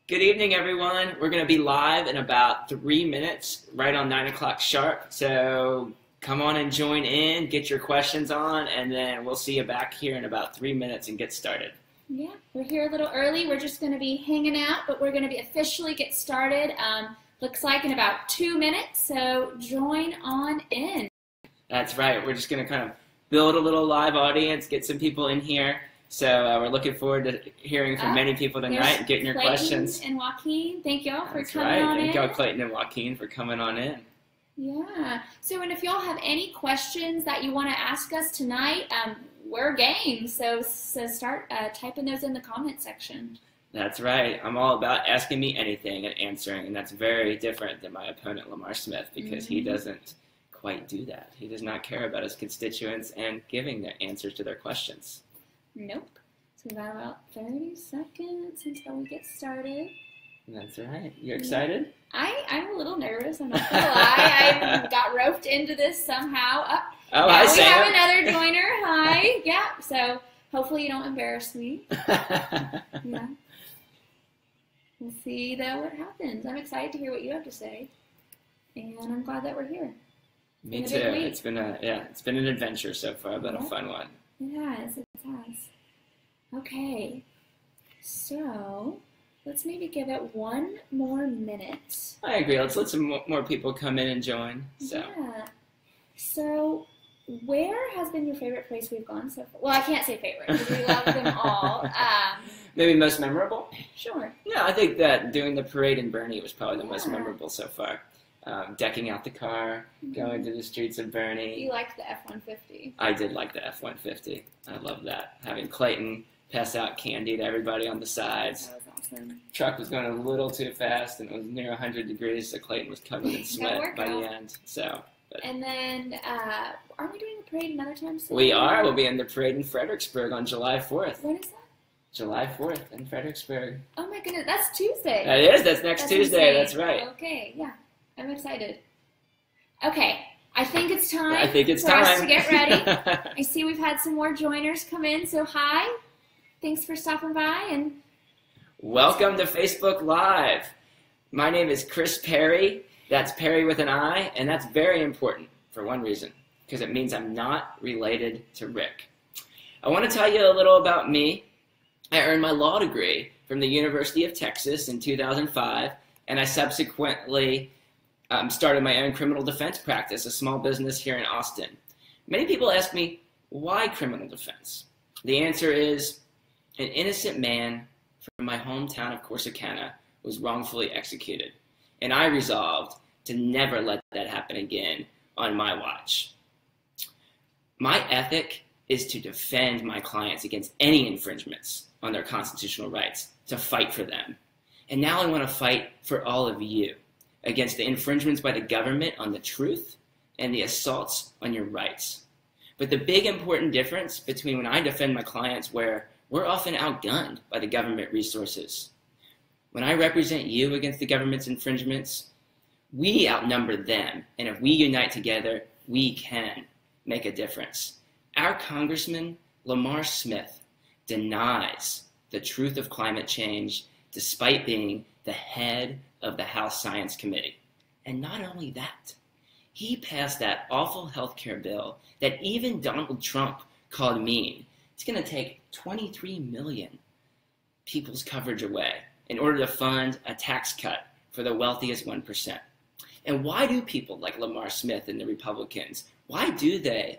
Good evening, everyone. We're going to be live in about 3 minutes, right on 9 o'clock sharp. So come on and join in, get your questions on, and then we'll see you back here in about 3 minutes and get started. Yeah, we're here a little early. We're just going to be hanging out, but we're going to be officially get started. Looks like in about 2 minutes, so join on in. That's right. We're just going to kind of build a little live audience, get some people in here. So we're looking forward to hearing from many people tonight and getting your Clayton questions. And Joaquin, thank y'all for coming right. on in. Thank y'all, Clayton and Joaquin, for coming on in. Yeah. So, and if y'all have any questions that you want to ask us tonight, we're game. So start typing those in the comment section. That's right. I'm all about asking me anything and answering, and that's very different than my opponent, Lamar Smith, because he doesn't quite do that. He does not care about his constituents and giving the answers to their questions. Nope. So we've got about 30 seconds until we get started. That's right. You excited? I'm a little nervous. I'm not gonna lie. I got roped into this somehow. Hi, Sam. We have another joiner. Hi. Yeah. So hopefully you don't embarrass me. Yeah. We'll see though what happens. I'm excited to hear what you have to say, and I'm glad that we're here. Me too. It's been an adventure so far, but a fun one. It has. It has. Okay. So let's maybe give it 1 more minute. I agree. Let's let some more people come in and join. Yeah. So where has been your favorite place we've gone so far? Well, I can't say favorite because we love them all. Maybe most memorable? Sure. Yeah, I think that doing the parade in Bernie was probably the most memorable so far. Decking out the car, going through the streets of Bernie. You liked the F-150. I did like the F-150. I love that. Having Clayton pass out candy to everybody on the sides. That was awesome. Truck was going a little too fast, and it was near 100 degrees, so Clayton was covered in sweat by the end. And then, are we doing a parade another time soon? We are. We'll be in the parade in Fredericksburg on July 4th. When is that? July 4th in Fredericksburg. Oh my goodness, that's Tuesday. That is. That's next Tuesday. Insane. That's right. Okay, yeah. I'm excited. Okay, I think it's time for us to get ready. I see we've had some more joiners come in, so hi. Thanks for stopping by. And welcome to Facebook Live. My name is Chris Perri. That's Perri with an I, and that's very important for one reason, because it means I'm not related to Rick. I want to tell you a little about me. I earned my law degree from the University of Texas in 2005, and I subsequently started my own criminal defense practice, a small business here in Austin. Many people ask me, why criminal defense? The answer is, an innocent man from my hometown of Corsicana was wrongfully executed, and I resolved to never let that happen again on my watch. My ethic is to defend my clients against any infringements on their constitutional rights, to fight for them. And now I want to fight for all of you against the infringements by the government on the truth and the assaults on your rights. But the big important difference between when I defend my clients, where we're often outgunned by the government resources, when I represent you against the government's infringements, we outnumber them, and if we unite together, we can make a difference. Our Congressman, Lamar Smith, denies the truth of climate change despite being the head of the House Science Committee. And not only that, he passed that awful health care bill that even Donald Trump called mean. It's going to take 23 million people's coverage away in order to fund a tax cut for the wealthiest 1%. And why do people like Lamar Smith and the Republicans, why do they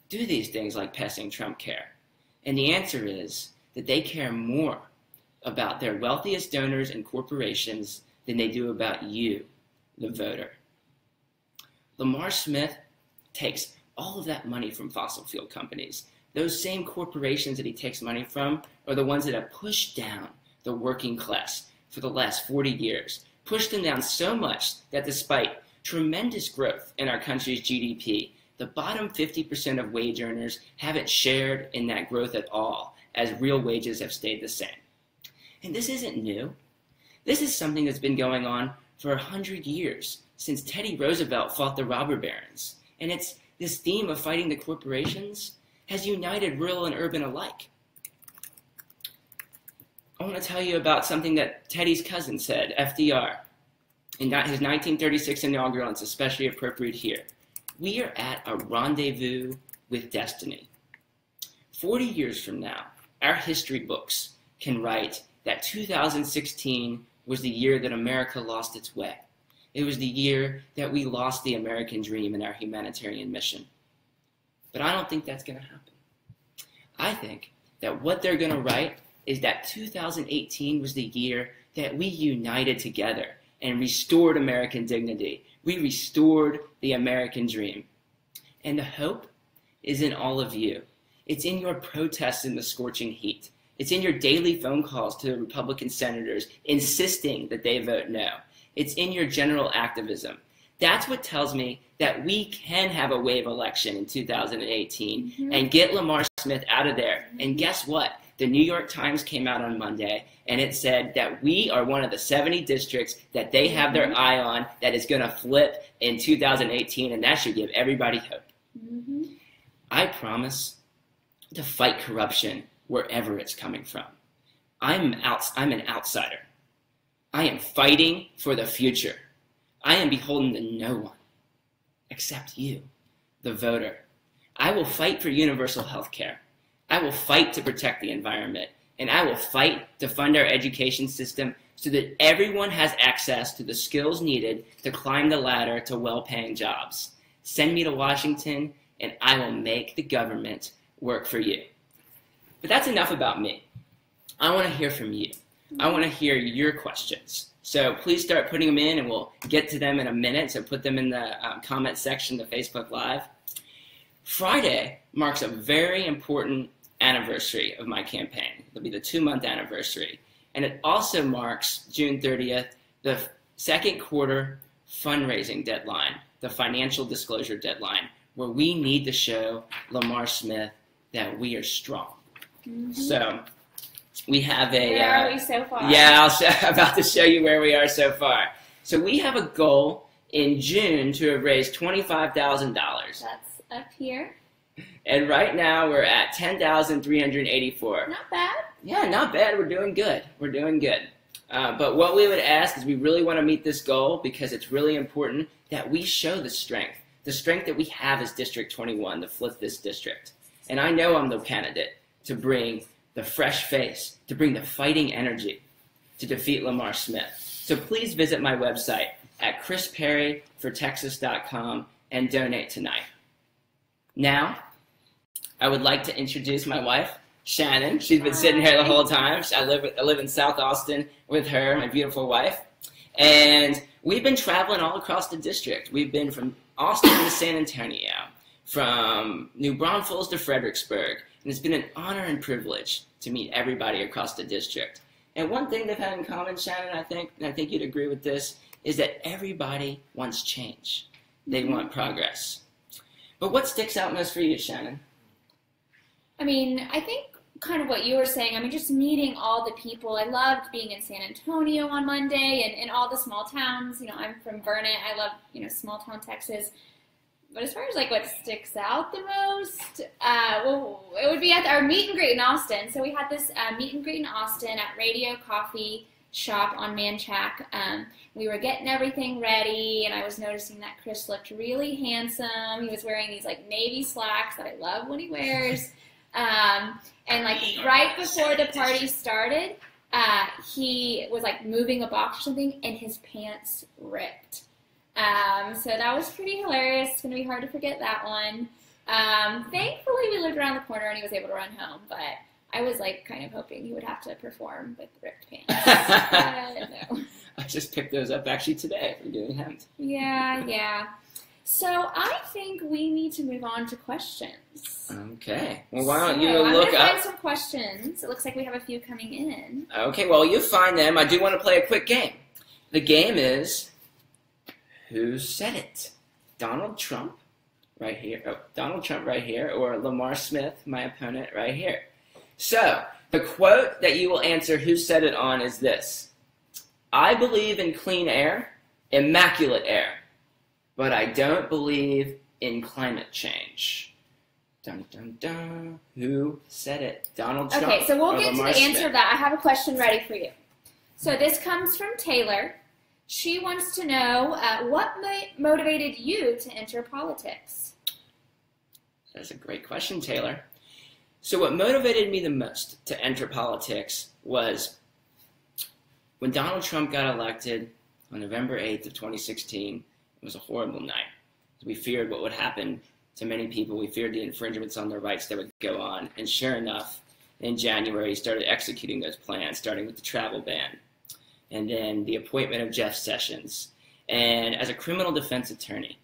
do these things like passing Trump care? And the answer is that they care more about their wealthiest donors and corporations than they do about you, the voter. Lamar Smith takes all of that money from fossil fuel companies. Those same corporations that he takes money from are the ones that have pushed down the working class for the last 40 years, pushed them down so much that despite tremendous growth in our country's GDP, the bottom 50% of wage earners haven't shared in that growth at all, as real wages have stayed the same. And this isn't new. This is something that's been going on for 100 years, since Teddy Roosevelt fought the robber barons. And it's this theme of fighting the corporations has united rural and urban alike. I want to tell you about something that Teddy's cousin said, FDR, in his 1936 inaugural, and it's especially appropriate here. We are at a rendezvous with destiny. 40 years from now, our history books can write that 2016 was the year that America lost its way. It was the year that we lost the American dream and our humanitarian mission. But I don't think that's going to happen. I think that what they're going to write is that 2018 was the year that we united together and restored American dignity. We restored the American dream. And the hope is in all of you. It's in your protests in the scorching heat. It's in your daily phone calls to the Republican senators insisting that they vote no. It's in your general activism. That's what tells me that we can have a wave election in 2018 and get Lamar Smith out of there. And guess what? The New York Times came out on Monday and it said that we are one of the 70 districts that they have their eye on that is going to flip in 2018, and that should give everybody hope. I promise to fight corruption wherever it's coming from. I'm an outsider. I am fighting for the future. I am beholden to no one except you, the voter. I will fight for universal health care. I will fight to protect the environment. And I will fight to fund our education system so that everyone has access to the skills needed to climb the ladder to well-paying jobs. Send me to Washington, and I will make the government work for you. But that's enough about me. I want to hear from you. I want to hear your questions. So please start putting them in, and we'll get to them in a minute. So put them in the comment section of Facebook Live. Friday marks a very important anniversary of my campaign. It'll be the 2-month anniversary. And it also marks, June 30th, the second quarter fundraising deadline, the financial disclosure deadline, where we need to show Lamar Smith that we are strong. So we have a... Where are we so far? Yeah, I'm about to show you where we are so far. So we have a goal in June to have raised $25,000. That's up here. And right now we're at $10,384. Not bad. Yeah, not bad. We're doing good. We're doing good. But what we would ask is we really want to meet this goal because it's really important that we show the strength that we have as District 21 to flip this district. And I know I'm the candidate to bring the fresh face, to bring the fighting energy to defeat Lamar Smith. So please visit my website at chrisperryfortexas.com and donate tonight. Now, I would like to introduce my wife, Shannon. She's been sitting here the whole time. I live in South Austin with her, my beautiful wife. And we've been traveling all across the district. We've been from Austin to San Antonio, from New Braunfels to Fredericksburg. And it's been an honor and privilege to meet everybody across the district. And one thing they've had in common, Shannon, I think, and I think you'd agree with this, is that everybody wants change. They want progress. But what sticks out most for you, Shannon? I mean, I think kind of what you were saying. I mean, just meeting all the people. I loved being in San Antonio on Monday and all the small towns. You know, I'm from Vernon. I love, small town Texas. But as far as like what sticks out the most, well, it would be at our meet and greet in Austin. So we had this meet and greet in Austin at Radio Coffee Shop on Manchac. We were getting everything ready, and I was noticing that Chris looked really handsome. He was wearing these like navy slacks that I love when he wears. And like right before the party started, he was like moving a box or something, and his pants ripped. So that was pretty hilarious. It's gonna be hard to forget that one. Thankfully, we lived around the corner, and he was able to run home. But I was like kind of hoping he would have to perform with ripped pants. No. I just picked those up actually today from doing hemmed. Yeah. So I think we need to move on to questions. Okay. Well, why don't you I'm look gonna up? find some questions. It looks like we have a few coming in. Okay. Well, you find them. I do want to play a quick game. The game is who said it? Donald Trump, right here. Oh, Donald Trump, right here, or Lamar Smith, my opponent, right here. So the quote that you will answer who said it on is this: "I believe in clean air, immaculate air, but I don't believe in climate change." Dun, dun, dun. Who said it? Donald Trump. Okay, so we'll get to the Lamar answer Smith? of that. I have a question ready for you. So this comes from Taylor. She wants to know what motivated you to enter politics? That's a great question, Taylor. So what motivated me the most to enter politics was when Donald Trump got elected on November 8th of 2016. It was a horrible night. We feared what would happen to many people. We feared the infringements on their rights that would go on. And sure enough, in January, he started executing those plans, starting with the travel ban. And then the appointment of Jeff Sessions. And as a criminal defense attorney,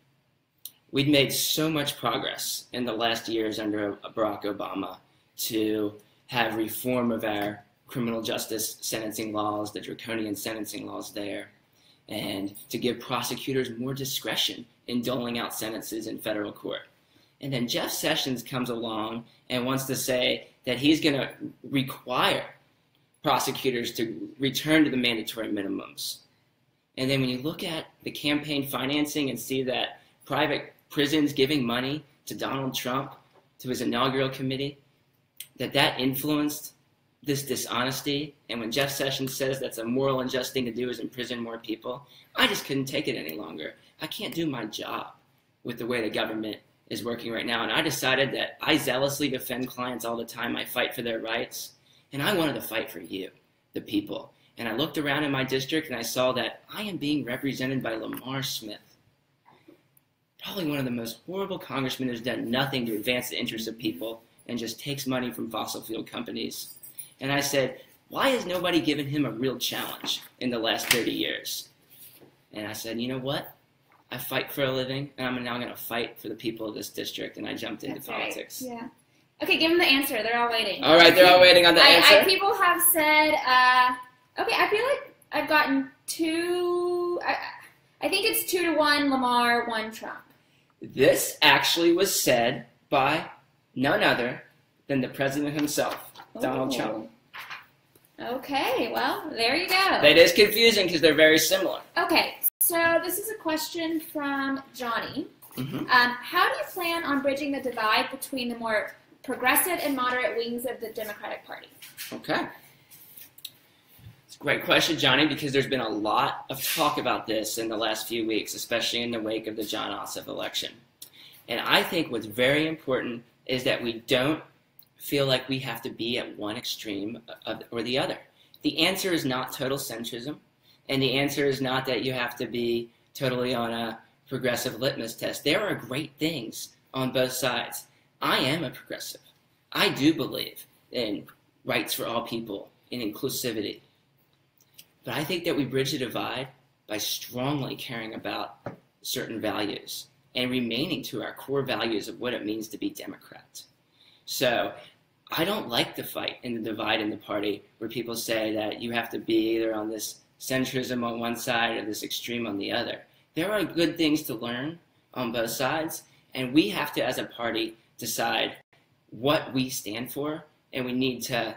we'd made so much progress in the last years under Barack Obama to have reform of our criminal justice sentencing laws, the draconian sentencing laws there, and to give prosecutors more discretion in doling out sentences in federal court. And then Jeff Sessions comes along and wants to say that he's going to require prosecutors to return to the mandatory minimums. And then when you look at the campaign financing and see that private prisons giving money to Donald Trump, to his inaugural committee, that influenced this dishonesty. And when Jeff Sessions says that's a moral and just thing to do is imprison more people, I just couldn't take it any longer. I can't do my job with the way the government is working right now. And I decided that I zealously defend clients all the time. I fight for their rights. And I wanted to fight for you, the people. And I looked around in my district and I saw that I am being represented by Lamar Smith, probably one of the most horrible congressmen who's done nothing to advance the interests of people and just takes money from fossil fuel companies. And I said, why has nobody given him a real challenge in the last 30 years? And I said, you know what? I fight for a living, and I'm now going to fight for the people of this district, and I jumped into politics. Right. Yeah. Okay, give them the answer. They're all waiting. All right, they're all waiting on the answer? People have said, okay, I feel like I've gotten two, I think it's 2-1 Lamar, 1 Trump. This actually was said by none other than the president himself, Donald Trump. Okay, well, there you go. It is confusing because they're very similar. Okay, so this is a question from Johnny. Mm-hmm. How do you plan on bridging the divide between the more progressive and moderate wings of the Democratic Party? Okay. It's a great question, Johnny, because there's been a lot of talk about this in the last few weeks, especially in the wake of the John Ossoff election. And I think what's very important is that we don't feel like we have to be at one extreme or the other. The answer is not total centrism, and the answer is not that you have to be totally on a progressive litmus test. There are great things on both sides. I am a progressive. I do believe in rights for all people, in inclusivity. But I think that we bridge the divide by strongly caring about certain values and remaining to our core values of what it means to be Democrats. So I don't like the fight and the divide in the party where people say that you have to be either on this centrism on one side or this extreme on the other. There are good things to learn on both sides, and we have to, as a party, decide what we stand for, and we need to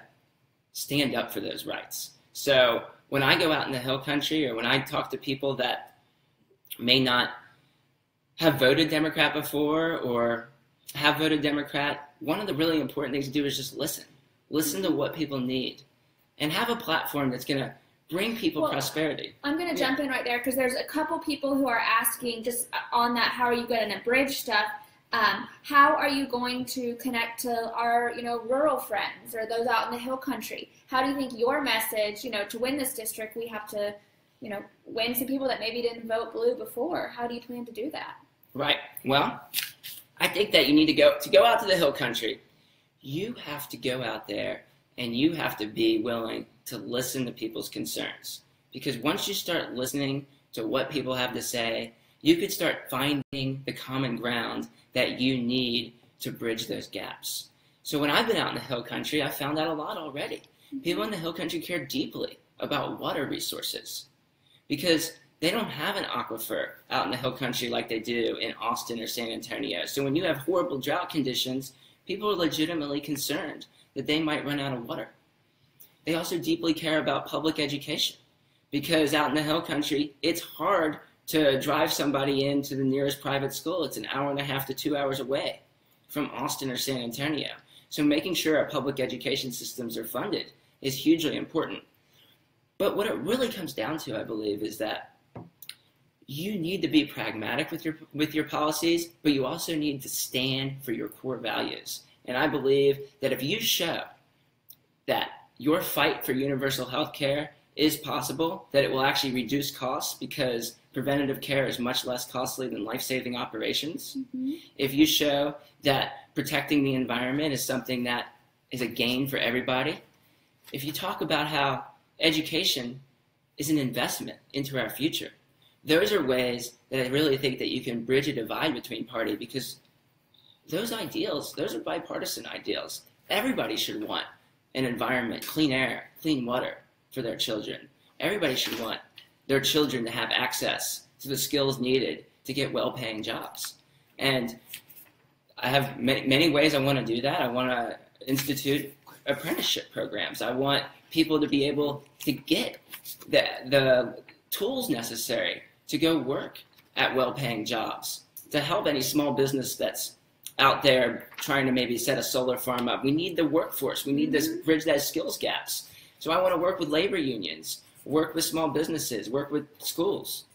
stand up for those rights. So when I go out in the Hill Country or when I talk to people that may not have voted Democrat before or have voted Democrat, one of the really important things to do is just listen. Listen to what people need and have a platform that's going to bring people prosperity. I'm going to jump in right there because there's a couple people who are asking just on that, how are you going to bridge stuff? How are you going to connect to our, rural friends or those out in the Hill Country? How do you think your message, to win this district, we have to, win some people that maybe didn't vote blue before? How do you plan to do that? Right. Well, I think that you need to go out to the Hill Country. You have to go out there and you have to be willing to listen to people's concerns. Because once you start listening to what people have to say, you could start finding the common ground that you need to bridge those gaps. So when I've been out in the Hill Country, I found out a lot already. People in the Hill Country care deeply about water resources because they don't have an aquifer out in the Hill Country like they do in Austin or San Antonio. So when you have horrible drought conditions, people are legitimately concerned that they might run out of water. They also deeply care about public education because out in the Hill Country, it's hard to drive somebody into the nearest private school. It's an hour and a half to 2 hours away from Austin or San Antonio. So making sure our public education systems are funded is hugely important. But what it really comes down to, I believe, is that you need to be pragmatic with your policies, but you also need to stand for your core values. And I believe that if you show that your fight for universal health care is possible, that it will actually reduce costs because preventative care is much less costly than life-saving operations. If you show that protecting the environment is something that is a gain for everybody. If you talk about how education is an investment into our future, those are ways that I really think that you can bridge a divide between party, because those ideals, those are bipartisan ideals. Everybody should want an environment, clean air, clean water for their children. Everybody should want their children to have access to the skills needed to get well-paying jobs. And I have many ways I want to do that. I want to institute apprenticeship programs. I want people to be able to get the tools necessary to go work at well-paying jobs, to help any small business that's out there trying to maybe set a solar farm up. We need the workforce. We need to bridge those skills gaps. So I want to work with labor unions, work with small businesses, work with schools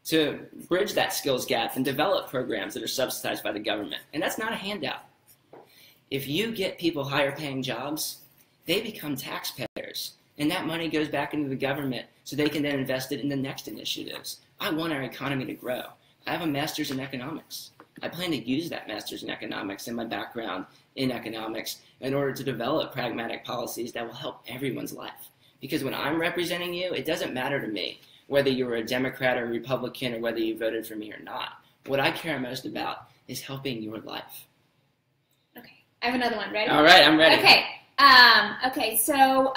to bridge that skills gap and develop programs that are subsidized by the government. And that's not a handout. If you get people higher paying jobs, they become taxpayers. And that money goes back into the government so they can then invest it in the next initiatives. I want our economy to grow. I have a master's in economics. I plan to use that master's in economics and my background in economics in order to develop pragmatic policies that will help everyone's life. Because when I'm representing you, it doesn't matter to me whether you were a Democrat or a Republican or whether you voted for me or not. What I care most about is helping your life. Okay, I have another one. Ready? All right, I'm ready. Okay, so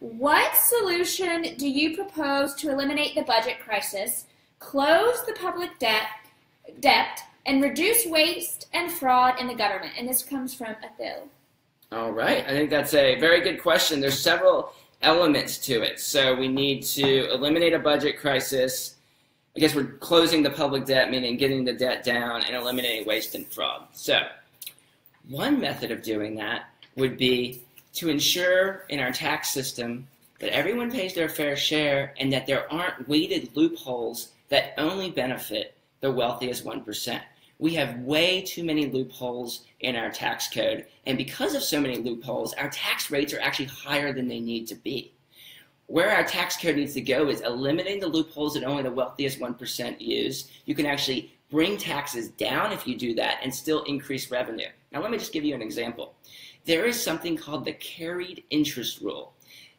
what solution do you propose to eliminate the budget crisis, close the public debt, and reduce waste and fraud in the government? And this comes from Athil. All right, I think that's a very good question. There's several elements to it. So we need to eliminate a budget crisis. I guess we're closing the public debt, meaning getting the debt down and eliminating waste and fraud. So one method of doing that would be to ensure in our tax system that everyone pays their fair share and that there aren't weighted loopholes that only benefit the wealthiest 1%. We have way too many loopholes in our tax code, and because of so many loopholes, our tax rates are actually higher than they need to be. Where our tax code needs to go is eliminating the loopholes that only the wealthiest 1% use. You can actually bring taxes down if you do that and still increase revenue. Now let me just give you an example. There is something called the carried interest rule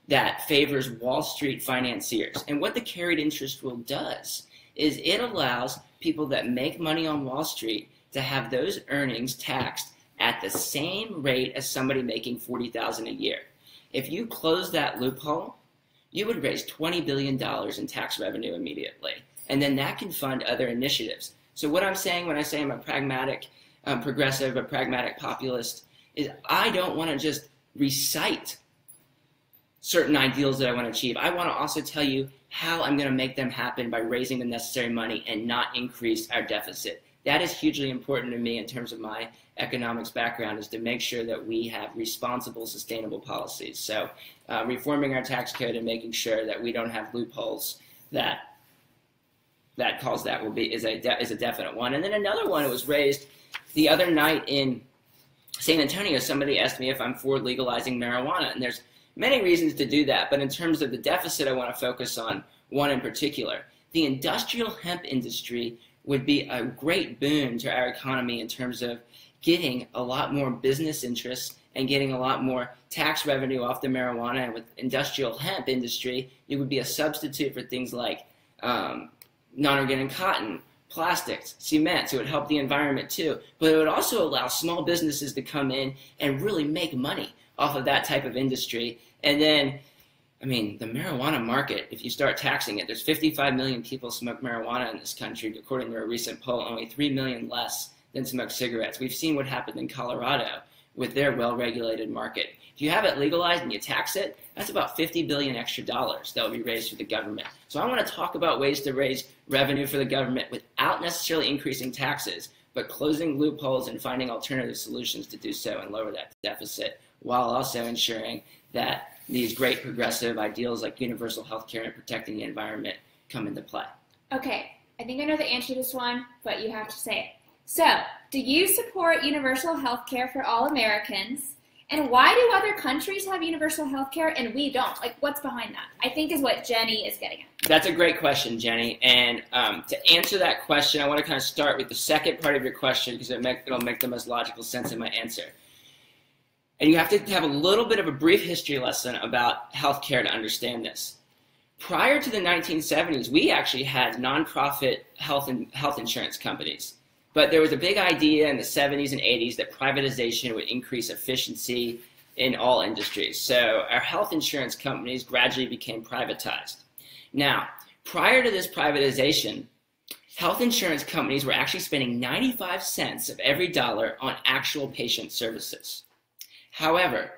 that favors Wall Street financiers. And what the carried interest rule does is it allows people that make money on Wall Street to have those earnings taxed at the same rate as somebody making $40,000 a year. If you close that loophole, you would raise $20 billion in tax revenue immediately. And then that can fund other initiatives. So what I'm saying when I say I'm a pragmatic progressive, a pragmatic populist, is I don't want to just recite certain ideals that I want to achieve. I want to also tell you how I'm going to make them happen by raising the necessary money and not increase our deficit. That is hugely important to me in terms of my economics background, is to make sure that we have responsible, sustainable policies. So reforming our tax code and making sure that we don't have loopholes that cause that is a definite one. And then another one that was raised the other night in San Antonio. Somebody asked me if I'm for legalizing marijuana, and there's many reasons to do that, but in terms of the deficit, I want to focus on one in particular. The industrial hemp industry would be a great boon to our economy in terms of getting a lot more business interests and getting a lot more tax revenue off the marijuana. And with industrial hemp industry, it would be a substitute for things like non-organic cotton, plastics, cement, so it would help the environment too. But it would also allow small businesses to come in and really make money off of that type of industry. And then, I mean, the marijuana market, if you start taxing it, there's 55 million people smoke marijuana in this country. According to a recent poll, only 3 million less than smoke cigarettes. We've seen what happened in Colorado with their well-regulated market. If you have it legalized and you tax it, that's about $50 billion extra dollars that will be raised for the government. So I want to talk about ways to raise revenue for the government without necessarily increasing taxes, but closing loopholes and finding alternative solutions to do so and lower that deficit, while also ensuring that these great progressive ideals like universal health care and protecting the environment come into play. Okay, I think I know the answer to this one, but you have to say it. So, do you support universal health care for all Americans? And why do other countries have universal health care and we don't? Like, what's behind that? I think is what Jenny is getting at. That's a great question, Jenny. And to answer that question, I want to kind of start with the second part of your question because it'll make the most logical sense in my answer. And you have to have a little bit of a brief history lesson about healthcare to understand this. Prior to the 1970s, we actually had nonprofit health insurance companies. But there was a big idea in the 70s and 80s that privatization would increase efficiency in all industries. So our health insurance companies gradually became privatized. Now, prior to this privatization, health insurance companies were actually spending 95 cents of every dollar on actual patient services. However,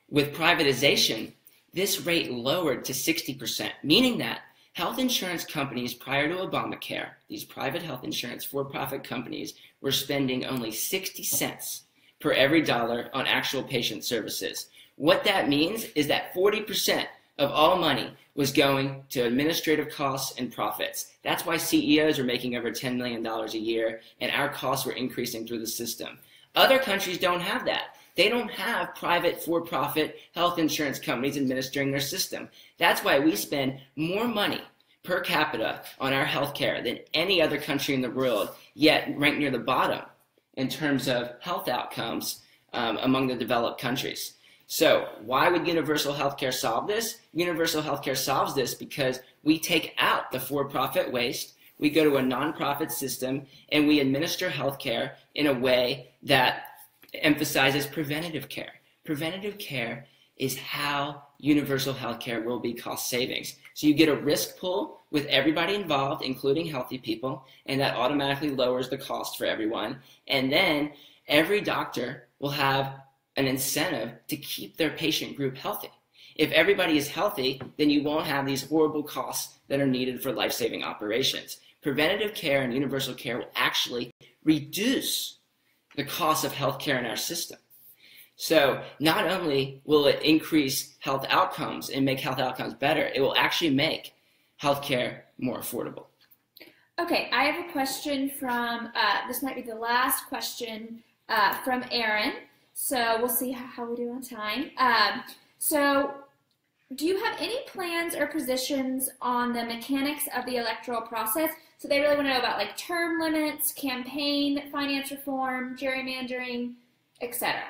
with privatization, this rate lowered to 60%, meaning that health insurance companies prior to Obamacare, these private health insurance for-profit companies, were spending only 60 cents per every dollar on actual patient services. What that means is that 40% of all money was going to administrative costs and profits. That's why CEOs are making over $10 million a year, and our costs were increasing through the system. Other countries don't have that. They don't have private for-profit health insurance companies administering their system. That's why we spend more money per capita on our health care than any other country in the world, yet rank near the bottom in terms of health outcomes among the developed countries. So why would universal health care solve this? Universal health care solves this because we take out the for-profit waste, we go to a nonprofit system, and we administer health care in a way that emphasizes preventative care. Preventative care is how universal health care will be cost savings. So you get a risk pool with everybody involved, including healthy people, and that automatically lowers the cost for everyone. And then every doctor will have an incentive to keep their patient group healthy. If everybody is healthy, then you won't have these horrible costs that are needed for life-saving operations. Preventative care and universal care will actually reduce the cost of healthcare in our system. So not only will it increase health outcomes and make health outcomes better, it will actually make healthcare more affordable. Okay, I have a question from, this might be the last question from Aaron. So we'll see how we do on time. So do you have any plans or positions on the mechanics of the electoral process? So they really want to know about like term limits, campaign finance reform, gerrymandering, etc.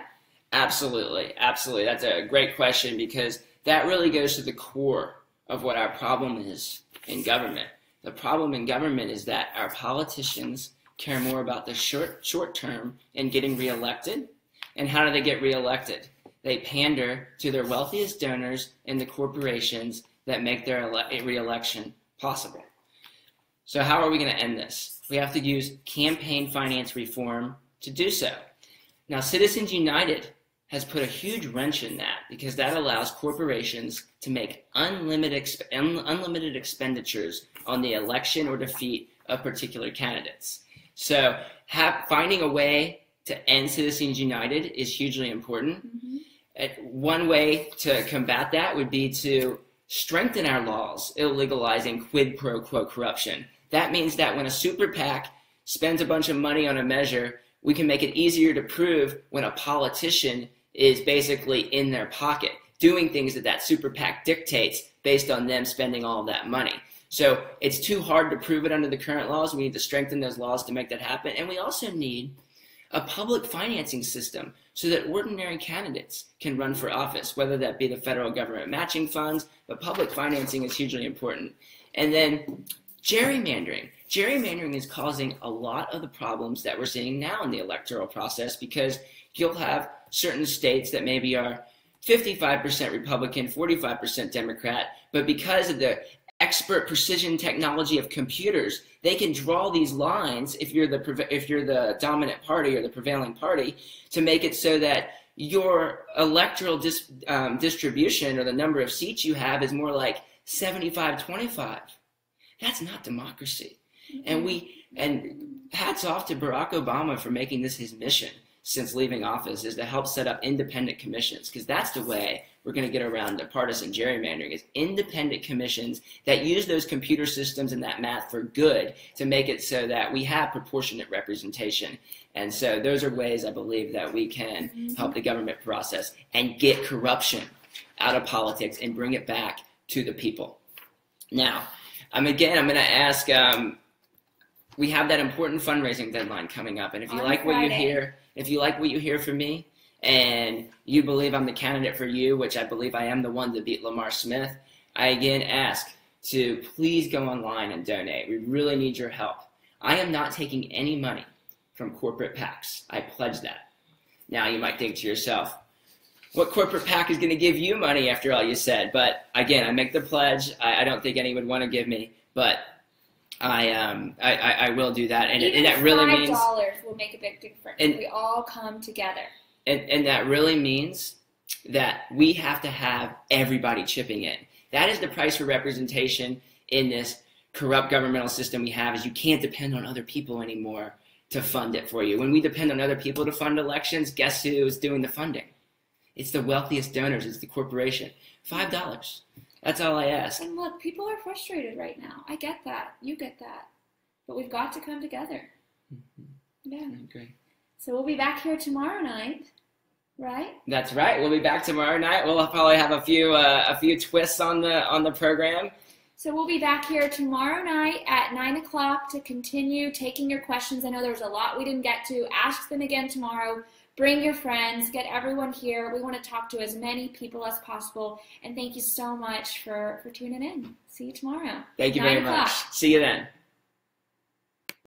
Absolutely, absolutely. That's a great question because that really goes to the core of what our problem is in government. The problem in government is that our politicians care more about the short term and getting reelected. And how do they get reelected? They pander to their wealthiest donors and the corporations that make their reelection possible. So how are we going to end this? We have to use campaign finance reform to do so. Now, Citizens United has put a huge wrench in that because that allows corporations to make unlimited expenditures on the election or defeat of particular candidates. So finding a way to end Citizens United is hugely important. Mm-hmm. One way to combat that would be to strengthen our laws illegalizing quid pro quo corruption. That means that when a super PAC spends a bunch of money on a measure, we can make it easier to prove when a politician is basically in their pocket, doing things that super PAC dictates based on them spending all of that money. So it's too hard to prove it under the current laws. We need to strengthen those laws to make that happen. And we also need a public financing system so that ordinary candidates can run for office, whether that be the federal government matching funds, but public financing is hugely important. And then gerrymandering. Gerrymandering is causing a lot of the problems that we're seeing now in the electoral process because you'll have certain states that maybe are 55% Republican, 45% Democrat, but because of the expert precision technology of computers, they can draw these lines if you're the dominant party or the prevailing party to make it so that your electoral distribution or the number of seats you have is more like 75-25. That's not democracy. And hats off to Barack Obama for making this his mission since leaving office, is to help set up independent commissions, because that's the way we're going to get around the partisan gerrymandering, is independent commissions that use those computer systems and that math for good to make it so that we have proportionate representation. And so those are ways I believe that we can help the government process and get corruption out of politics and bring it back to the people. Now, I'm going to ask, we have that important fundraising deadline coming up, and if you like what you hear, if you like what you hear from me, and you believe I'm the candidate for you, which I believe I am, the one to beat Lamar Smith, I again ask to please go online and donate. We really need your help. I am not taking any money from corporate PACs. I pledge that. Now you might think to yourself, what corporate PAC is going to give you money after all you said? But again, I make the pledge. I don't think anyone would want to give me, but I will do that, and that really means $5 will make a big difference if we all come together. And that really means that we have to have everybody chipping in. That is the price for representation in this corrupt governmental system we have, is you can't depend on other people anymore to fund it for you. When we depend on other people to fund elections, guess who is doing the funding? It's the wealthiest donors. It's the corporation. $5. That's all I ask. And look, people are frustrated right now. I get that. You get that. But we've got to come together. Yeah. I agree. So we'll be back here tomorrow night, right? That's right. We'll be back tomorrow night. We'll probably have a few twists on the program. So we'll be back here tomorrow night at 9 o'clock to continue taking your questions. I know there was a lot we didn't get to. Ask them again tomorrow. Bring your friends. Get everyone here. We want to talk to as many people as possible. And thank you so much for tuning in. See you tomorrow. Thank you very much. See you then.